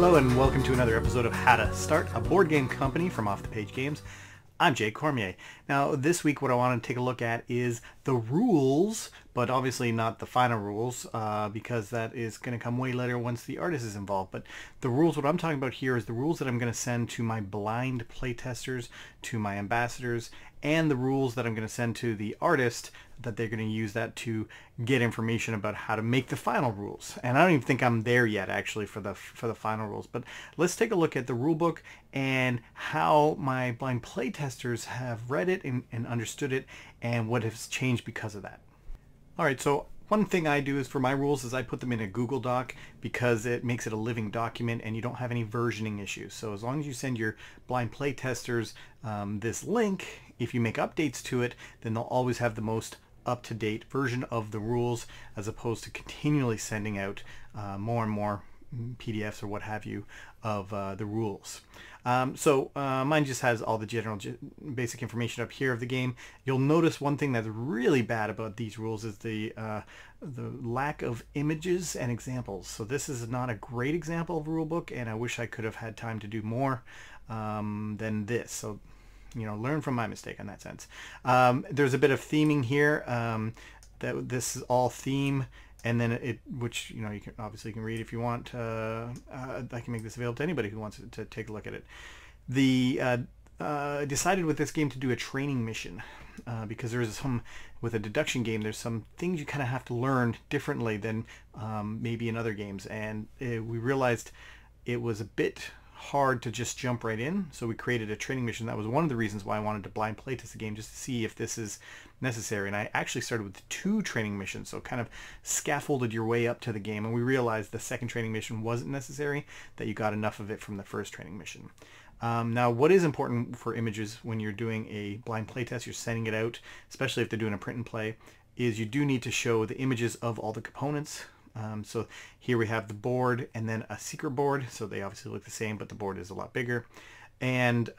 Hello and welcome to another episode of How to Start a Board Game Company from Off the Page Games. I'm Jay Cormier. Now this week what I want to take a look at is the rules, but obviously not the final rules because that is going to come way later once the artist is involved. But the rules, what I'm talking about here is the rules that I'm going to send to my blind playtesters, to my ambassadors, and the rules that I'm going to send to the artist that they're going to use that to get information about how to make the final rules. And I don't even think I'm there yet actually for the final rules. But let's take a look at the rule book and how my blind playtesters have read it and understood it and what has changed because of that. Alright, so one thing I do is for my rules is I put them in a Google Doc because it makes it a living document and you don't have any versioning issues. So as long as you send your blind playtesters this link, if you make updates to it, then they'll always have the most up-to-date version of the rules as opposed to continually sending out more and more PDFs or what have you of the rules. Mine just has all the general basic information up here of the game. You'll notice one thing that's really bad about these rules is the lack of images and examples. So this is not a great example of a rule book, and I wish I could have had time to do more than this. So, you know, learn from my mistake in that sense. There's a bit of theming here. That this is all theme. And then which, you know, you can obviously read if you want. I can make this available to anybody who wants to take a look at it. Decided with this game to do a training mission because there's with a deduction game, there's some things you kind of have to learn differently than maybe in other games. And we realized it was a bit hard to just jump right in, so we created a training mission. That was one of the reasons why I wanted to blind playtest the game, just to see if this is necessary. And I actually started with 2 training missions, so kind of scaffolded your way up to the game, and we realized the second training mission wasn't necessary, that you got enough of it from the first training mission. Now what is important for images when you're doing a blind playtest, you're sending it out, especially if they're doing a print and play, is you do need to show the images of all the components. So here we have the board and then a secret board, so they obviously look the same, but the board is a lot bigger. And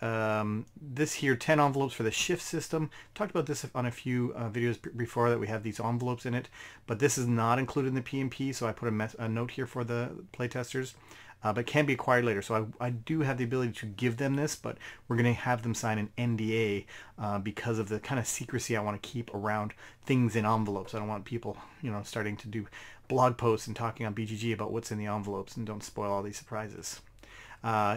this here, 10 envelopes for the shift system. Talked about this on a few videos before, that we have these envelopes in it, but this is not included in the PMP, so I put a note here for the playtesters, but can be acquired later. So I do have the ability to give them this, but we're going to have them sign an NDA because of the kind of secrecy I want to keep around things in envelopes. I don't want people, you know, starting to do blog posts and talking on BGG about what's in the envelopes, and don't spoil all these surprises.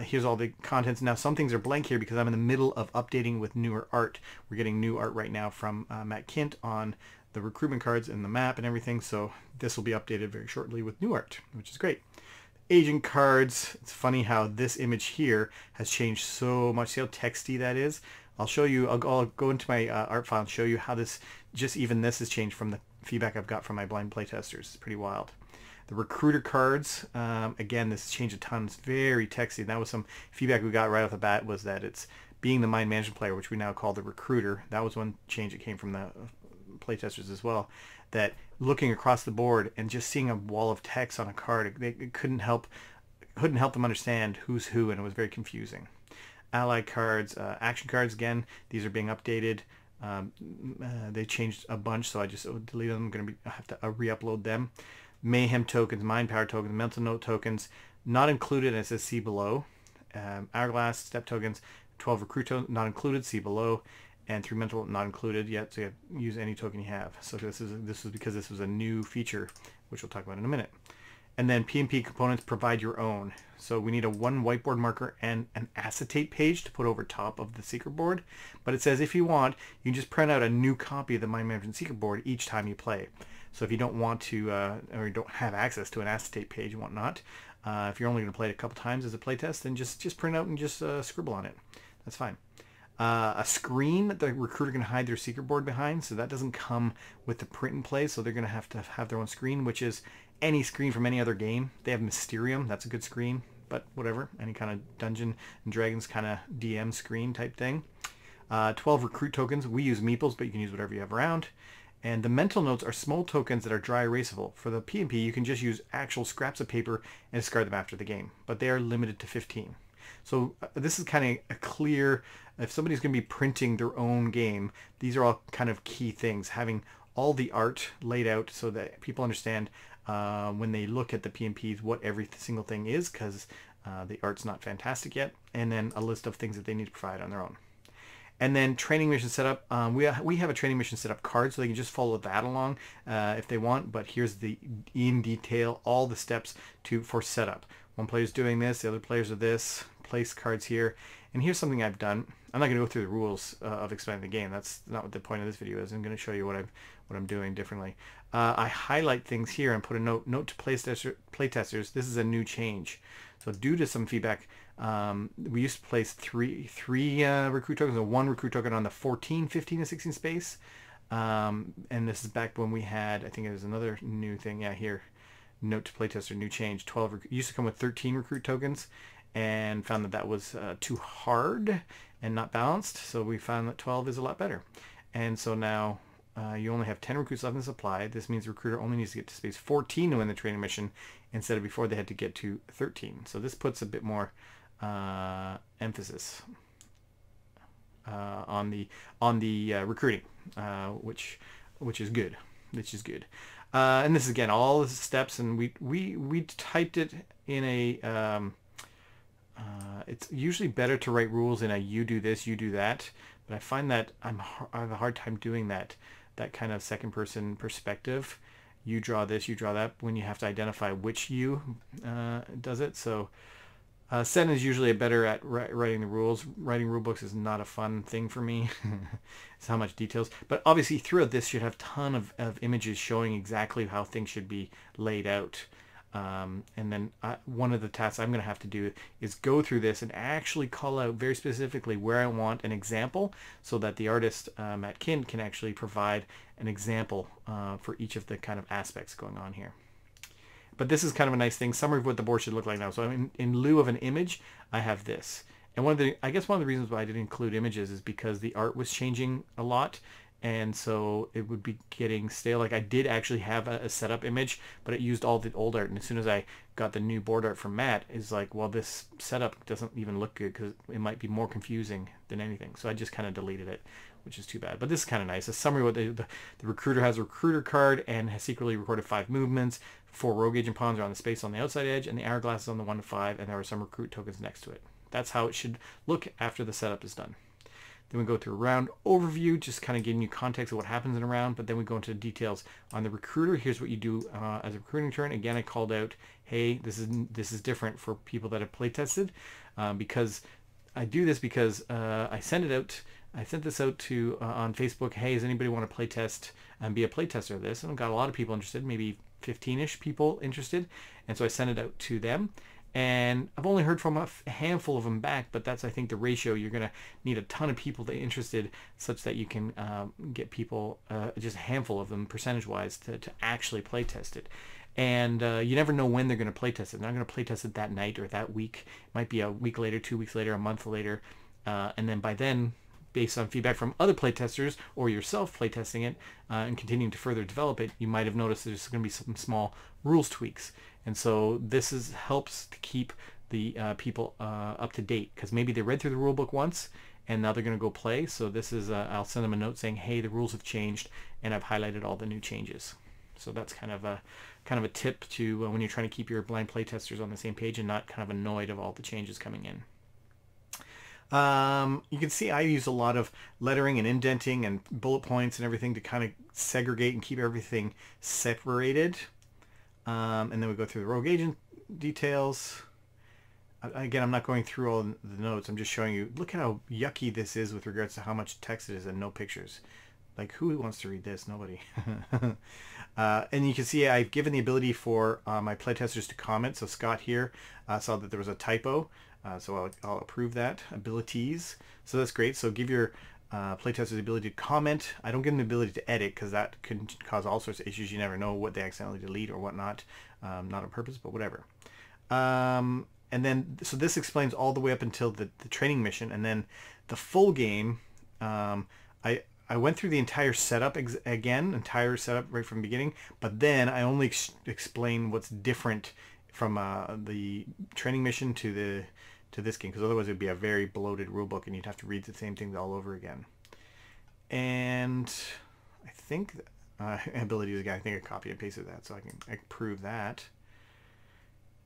Here's all the contents. Now some things are blank here because I'm in the middle of updating with newer art. We're getting new art right now from Matt Kint on the recruitment cards and the map and everything, so this will be updated very shortly with new art, which is great. Agent cards, it's funny how this image here has changed so much. See how texty that is? I'll show you, I'll go into my art file and show you how this, just even this has changed from the feedback I've got from my blind playtesters. It's pretty wild. The recruiter cards, again, this has changed a ton. It's very texty. And that was some feedback we got right off the bat, was that it's being the mind management player, which we now call the recruiter. That was one change that came from the playtesters as well, that looking across the board and just seeing a wall of text on a card, it couldn't help them understand who's who, and it was very confusing. Ally cards, action cards, again, these are being updated. They changed a bunch, so I just deleted them. I'm going to have to re-upload them. Mayhem tokens, mind power tokens, mental note tokens, not included, as it says see below. Hourglass step tokens, 12 recruit tokens, not included, see below. And 3 mental, not included yet, so you have to use any token you have. So this is because this was a new feature, which we'll talk about in a minute. And then PMP components, provide your own. So we need a 1 whiteboard marker and an acetate page to put over top of the secret board. But it says if you want, you can just print out a new copy of the Mind Management secret board each time you play. So if you don't want to, or you don't have access to an acetate page and whatnot, if you're only going to play it a couple times as a playtest, then just print out and just scribble on it. That's fine. A screen that the recruiter can hide their secret board behind, so that doesn't come with the print and play, so they're going to have their own screen, which is any screen from any other game. They have Mysterium, that's a good screen, but whatever, any kind of Dungeons and Dragons kind of DM screen type thing. 12 recruit tokens, we use meeples, but you can use whatever you have around. And the mental notes are small tokens that are dry erasable. For the PMP, you can just use actual scraps of paper and discard them after the game, but they are limited to 15. So this is kind of a clear, if somebody's going to be printing their own game, these are all kind of key things. Having all the art laid out so that people understand when they look at the PMPs what every single thing is, because The art's not fantastic yet. And then a list of things that they need to provide on their own. And then training mission setup. We have a training mission setup card, so they can just follow that along if they want. But here's the in detail all the steps for setup. One player's doing this, the other players are this. Place cards here. And here's something I've done. I'm not going to go through the rules of explaining the game. That's not what the point of this video is. I'm going to show you what I'm doing differently. I highlight things here and put a note to playtesters. This is a new change. So due to some feedback, we used to place three recruit tokens and one recruit token on the 14, 15, and 16 space. And this is back when we had, I think it was another new thing. Yeah, here, note to playtester, new change. 12 used to come with 13 recruit tokens, and found that was too hard and not balanced. So we found that 12 is a lot better. And so now you only have 10 recruits left in supply. This means the recruiter only needs to get to space 14 to win the training mission, instead of before they had to get to 13. So this puts a bit more emphasis on the recruiting, which is good. And this is again all the steps, and we typed it in a. It's usually better to write rules in a you do this, you do that, but I find that I have a hard time doing that kind of second person perspective. You draw this, you draw that, when you have to identify which you does it. So Sen is usually better at writing the rules. Writing rule books is not a fun thing for me. It's how much details. But obviously throughout this you have a ton of images showing exactly how things should be laid out. And then one of the tasks I'm going to have to do is go through this and actually call out very specifically where I want an example, so that the artist, Matt Kind, can actually provide an example for each of the kind of aspects going on here. But this is kind of a nice thing, summary of what the board should look like now. So in lieu of an image, I have this. And I guess one of the reasons why I didn't include images is because the art was changing a lot. And so it would be getting stale. Like I did actually have a setup image, but it used all the old art. And as soon as I got the new board art from Matt, it's like, well, this setup doesn't even look good because it might be more confusing than anything. So I just kind of deleted it, which is too bad. But this is kind of nice. A summary of what the recruiter has a recruiter card and has secretly recorded 5 movements. 4 rogue agent pawns are on the space on the outside edge, and the hourglass is on the 1 to 5, and there are some recruit tokens next to it. That's how it should look after the setup is done. Then we go through a round overview, just kind of giving you context of what happens in a round, but then we go into details on the recruiter. Here's what you do as a recruiting turn. Again, I called out, hey, this is different for people that have play tested, because I do this because I sent this out to on Facebook. Hey, does anybody want to play test and be a play tester of this? And I've got a lot of people interested, maybe 15-ish people interested, and so I sent it out to them. And I've only heard from a handful of them back, but that's, I think, the ratio. You're going to need a ton of people that are interested, such that you can get people, just a handful of them percentage-wise, to actually play test it. And you never know when they're going to play test it. They're not going to play test it that night or that week. It might be a week later, 2 weeks later, a month later. And then by then, based on feedback from other playtesters or yourself playtesting it and continuing to further develop it, you might have noticed there's going to be some small rules tweaks. And so this helps to keep the people up to date, because maybe they read through the rule book once and now they're going to go play. So this is I'll send them a note saying, hey, the rules have changed, and I've highlighted all the new changes. So that's kind of a tip to when you're trying to keep your blind playtesters on the same page and not kind of annoyed of all the changes coming in. You can see I use a lot of lettering and indenting and bullet points and everything to kind of segregate and keep everything separated. And then we go through the rogue agent details. Again, I'm not going through all the notes. I'm just showing you, look at how yucky this is with regards to how much text it is and no pictures. Like, who wants to read this? Nobody. And you can see I've given the ability for my playtesters to comment. So Scott here saw that there was a typo. So I'll approve that. Abilities. So that's great. So give your playtesters the ability to comment. I don't give them the ability to edit, because that can cause all sorts of issues. You never know what they accidentally delete or whatnot. Not on purpose, but whatever. And then, so this explains all the way up until the training mission. And then the full game, I went through the entire setup entire setup right from the beginning, but then I only explain what's different from the training mission to this game, because otherwise it would be a very bloated rulebook and you'd have to read the same things all over again. And I think abilities again, I think I copied and pasted that, so I can prove that.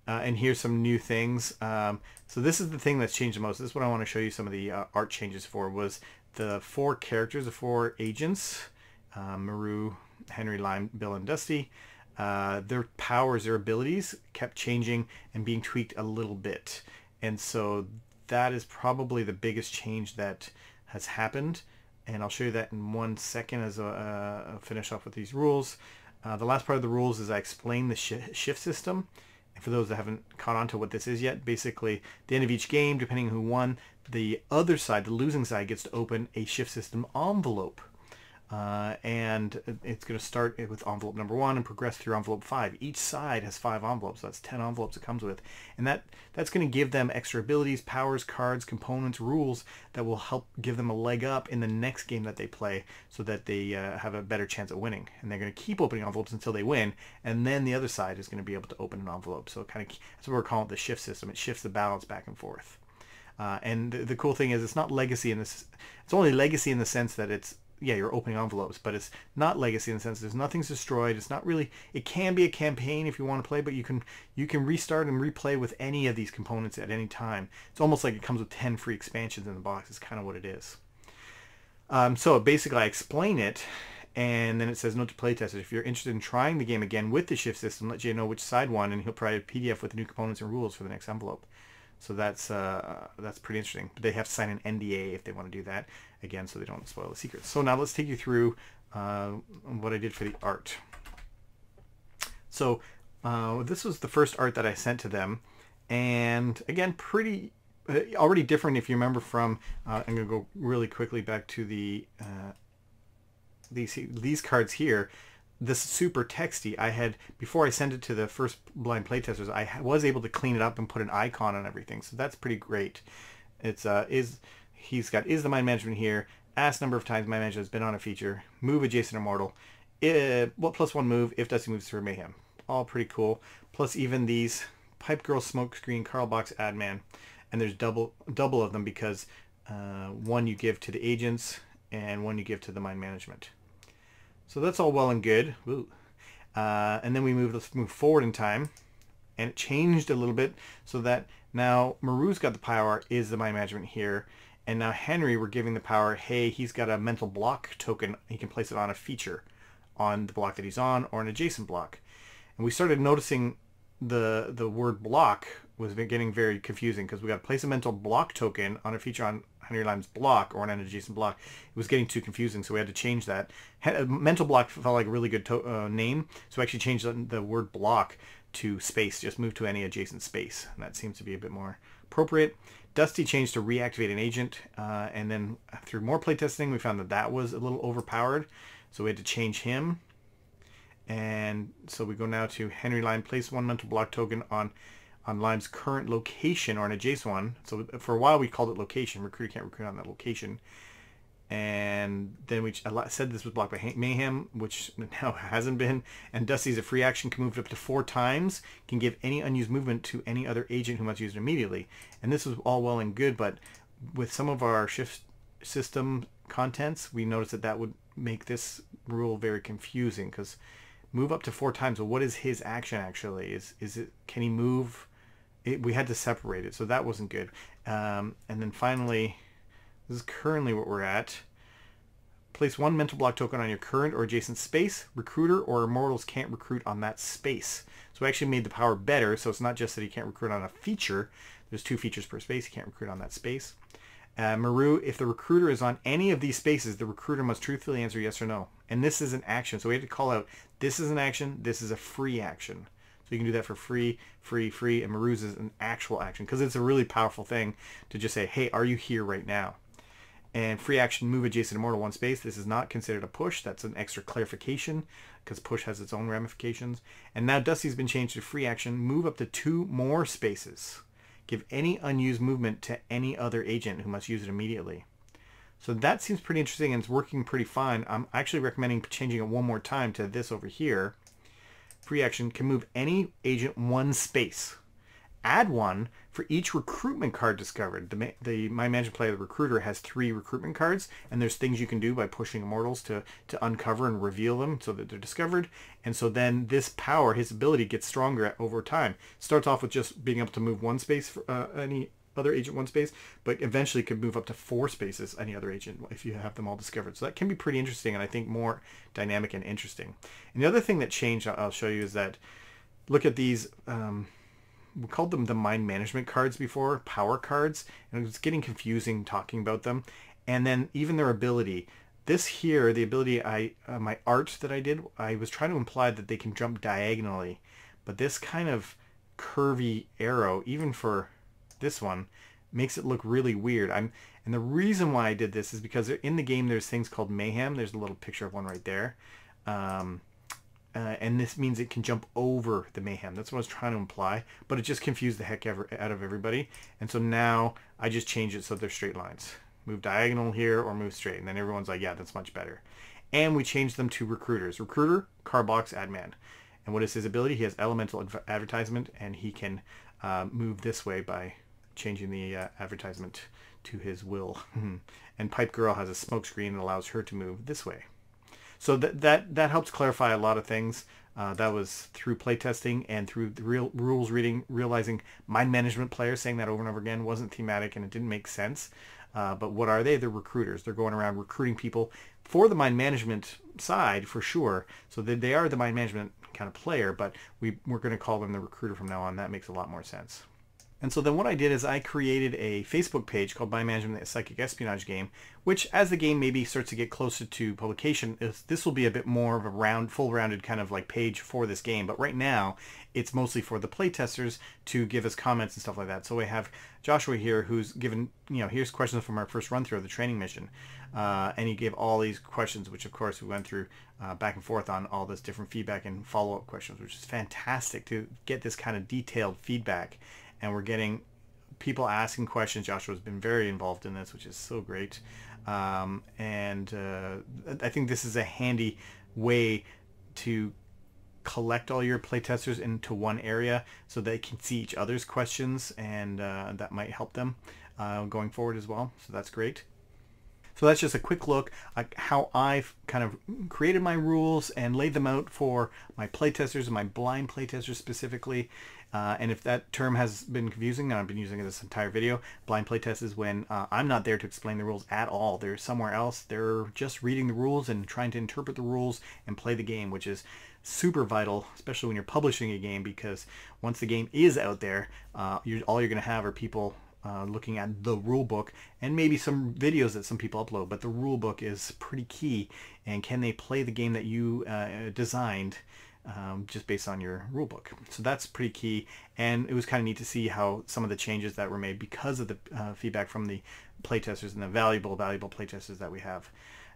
And here's some new things. So this is the thing that's changed the most. This is what I want to show you some of the art changes for, was the 4 characters, the 4 agents, Maru, Henry, Lime, Bill, and Dusty. Their powers, their abilities kept changing and being tweaked a little bit. And so that is probably the biggest change that has happened. And I'll show you that in 1 second as I'll finish off with these rules. The last part of the rules is I explain the shift system. And for those that haven't caught on to what this is yet, basically at the end of each game, depending on who won, the other side, the losing side, gets to open a shift system envelope. And it's going to start with envelope number 1 and progress through envelope 5. Each side has 5 envelopes. So that's 10 envelopes it comes with. And that's going to give them extra abilities, powers, cards, components, rules that will help give them a leg up in the next game that they play, so that they have a better chance at winning. And they're going to keep opening envelopes until they win. And then the other side is going to be able to open an envelope. So that's what we're calling the shift system. It shifts the balance back and forth. And the cool thing is, it's not legacy in this. It's only legacy in the sense that it's, yeah, you're opening envelopes, but it's not legacy in the sense there's nothing's destroyed. It's not really, it can be a campaign if you want to play, but you can restart and replay with any of these components at any time. It's almost like it comes with 10 free expansions in the box. It's kind of what it is. So basically I explain it, and then it says note to playtesters. If you're interested in trying the game again with the shift system, let Jay know which side won, and he'll provide a PDF with the new components and rules for the next envelope. So that's pretty interesting. But they have to sign an NDA if they want to do that, again, so they don't spoil the secrets. So now let's take you through what I did for the art. So this was the first art that I sent to them, and again, pretty already different. If you remember from, I'm going to go really quickly back to the these cards here. This super texty, I had, before I sent it to the first blind playtesters, I was able to clean it up and put an icon on everything. So that's pretty great. It's he's got is the mind management here, ask number of times mind management has been on a feature, move adjacent or mortal, what +1 move if Dusty moves through mayhem. All pretty cool. Plus even these Pipe Girl, Smoke Screen, Carl Box, Ad Man, and there's double of them because one you give to the agents and one you give to the mind management. So that's all well and good. And then let's move forward in time, and it changed a little bit so that now Maru's got the power, is the mind management here, and now Henry, we're giving the power, hey, he's got a mental block token. He can place it on a feature on the block that he's on or an adjacent block. And we started noticing the word block was getting very confusing because we got to place a mental block token on a feature on Henry Lime's block or on an adjacent block. It was getting too confusing, so we had to change that. Mental block felt like a really good name, so we actually changed the word block to space. Just move to any adjacent space, and that seems to be a bit more appropriate. Dusty changed to reactivate an agent, and then through more playtesting, we found that was a little overpowered, so we had to change him. And so we go now to Henry Lime, place 1 mental block token on Lime's current location or an adjacent one. So for a while we called it location. Recruiter can't recruit on that location. And then we said this was blocked by Mayhem, which now hasn't been. And Dusty's a free action, can move it up to 4 times, can give any unused movement to any other agent who must use it immediately. And this was all well and good, but with some of our shift system contents, we noticed that would make this rule very confusing, because move up to 4 times. Well, what is his action actually? Is it, can he move? We had to separate it, so that wasn't good. And then finally, this is currently what we're at. Place 1 mental block token on your current or adjacent space. Recruiter or immortals can't recruit on that space. So we actually made the power better, so it's not just that he can't recruit on a feature. There's 2 features per space. He can't recruit on that space. Maru, if the recruiter is on any of these spaces, the recruiter must truthfully answer yes or no. And this is an action, so we had to call out, this is an action, this is a free action. So you can do that for free, and Maru's is an actual action, because it's a really powerful thing to just say, hey, are you here right now? And free action, move adjacent immortal 1 space. This is not considered a push. That's an extra clarification, because push has its own ramifications. And now Dusty's been changed to free action, move up to 2 more spaces. Give any unused movement to any other agent who must use it immediately. So that seems pretty interesting, and it's working pretty fine. I'm actually recommending changing it one more time to this over here. Free action, can move any agent 1 space. add one for each recruitment card discovered. The My Management Player, the recruiter, has 3 recruitment cards, and there's things you can do by pushing immortals to uncover and reveal them so that they're discovered. And so then this power, his ability, gets stronger over time. Starts off with just being able to move 1 space for any other agent 1 space, but eventually could move up to 4 spaces any other agent if you have them all discovered. So that can be pretty interesting, and I think more dynamic and interesting. And the other thing that changed, I'll show you, is that look at these. We called them the mind management cards before, power cards, and it was getting confusing talking about them. And then even their ability. This here, the ability my art that I did, I was trying to imply that they can jump diagonally, but this kind of curvy arrow, even for this one, makes it look really weird. And the reason why I did this is because in the game there's things called mayhem. There's a little picture of one right there. And this means it can jump over the mayhem. That's what I was trying to imply, but it just confused the heck out of everybody. And so now I just change it so they're straight lines. Move diagonal here or move straight. And then everyone's like, yeah, that's much better. And we changed them to recruiters. Recruiter, card box, ad man. And what is his ability? He has elemental advertisement, and he can move this way by changing the advertisement to his will. And Pipe Girl has a smoke screen that allows her to move this way. So that helps clarify a lot of things. That was through playtesting and through the rules reading, realizing Mind Management Player, saying that over and over again, wasn't thematic and it didn't make sense. But what are they? They're recruiters. They're going around recruiting people for the mind management side, for sure. So they are the mind management kind of player, but we're going to call them the recruiter from now on. That makes a lot more sense. And so then what I did is I created a Facebook page called Mind Management, a Psychic Espionage Game, which as the game maybe starts to get closer to publication, this will be a bit more of a full-rounded kind of like page for this game. But right now, it's mostly for the playtesters to give us comments and stuff like that. So we have Joshua here who's given, here's questions from our first run-through of the training mission. And he gave all these questions, which of course we went through back and forth on all this different feedback and follow-up questions, which is fantastic to get this kind of detailed feedback. And we're getting people asking questions. Joshua's been very involved in this, which is so great. I think this is a handy way to collect all your playtesters into one area so they can see each other's questions, and that might help them going forward as well. So that's great. So that's just a quick look at how I've kind of created my rules and laid them out for my playtesters and my blind playtesters specifically. And if that term has been confusing, and I've been using it this entire video, blind playtest is when I'm not there to explain the rules at all. They're somewhere else. They're just reading the rules and trying to interpret the rules and play the game, which is super vital, especially when you're publishing a game, because once the game is out there, all you're going to have are people looking at the rule book and maybe some videos that some people upload, but the rule book is pretty key. And can they play the game that you designed just based on your rule book? So that's pretty key. And it was kind of neat to see how some of the changes that were made because of the feedback from the playtesters and the valuable playtesters that we have.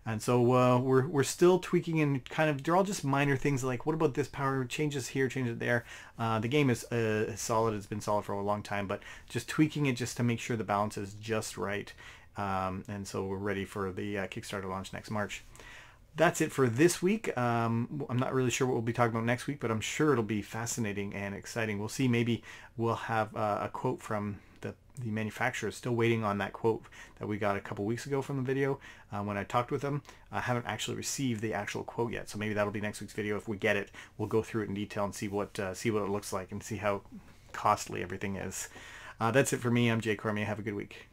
And so we're still tweaking, and kind of they're all just minor things like, what about this power, changes here, changes there. The game is solid. It's been solid for a long time, but just tweaking it just to make sure the balance is just right. And so we're ready for the Kickstarter launch next March. That's it for this week. I'm not really sure what we'll be talking about next week, but I'm sure it'll be fascinating and exciting. We'll see. Maybe we'll have a quote from the manufacturer. Still waiting on that quote that we got a couple weeks ago from the video when I talked with them. I haven't actually received the actual quote yet, so maybe that'll be next week's video. If we get it, we'll go through it in detail and see what it looks like and see how costly everything is. That's it for me. I'm Jay Cormier. Have a good week.